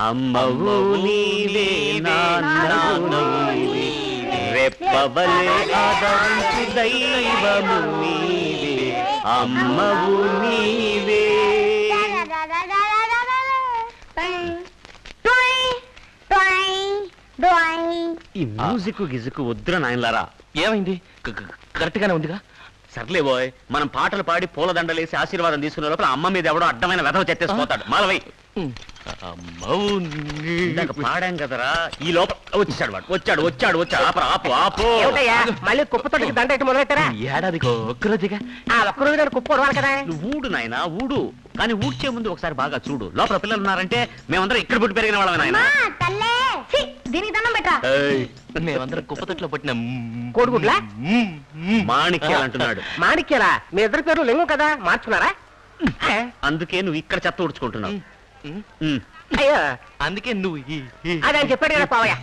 అమ్మవు నీవే నాన్నవు నీవే రెప్పవలే ఆదరించు దైవము నీవే అమ్మవు నీవే. ఈ మ్యూజిక్ గిజుకు వద్దురా నాయనలారా. ఏమైంది? కరెక్ట్ గానే ఉందిగా. సర్లే బోయ్, మనం పాటలు పాడి పూలదండలేసి ఆశీర్వాదం తీసుకునే లోపల అమ్మ మీద ఎవడో అడ్డమైన వెధవ చెత్తేసిపోతాడు. మాలవై ఇందాక పాడాం కదరా, ఈ లోపల వచ్చాడు వాడు. వచ్చాడు వచ్చాడు వచ్చాడు. ఆపరా ఆపు ఆపు. మళ్ళీ కుప్పతోటికి దండ ఎట్టు మొదలెట్టారా? ఏడాదికి ఒక్కరోజుగా. ఆ ఒక్కరోజు కుప్ప ఉడవాలి కదా. నువ్వు ఊడు నాయనా ఊడు, కానీ ఊడ్చే ముందు ఒకసారి బాగా చూడు. లోపల పిల్లలు ఉన్నారంటే మేమందరం ఇక్కడ పుట్టి పెరిగిన వాళ్ళమే నాయన. దీనికి దండం పెట్టా. మేమందరం కుప్పతొట్లో పట్టిన కోడిగుడ్లా? మాణిక్యాలు అంటున్నాడు. మాణిక్యాలా? మీ ఇద్దరి పేర్లు లింగం కదా, మార్చుకున్నారా? అందుకే నువ్వు ఇక్కడ చెత్త ఊడ్చుకుంటున్నావు. అయ్యో అందుకే నువ్వు అదని చెప్పాడు కదా పావయ్య.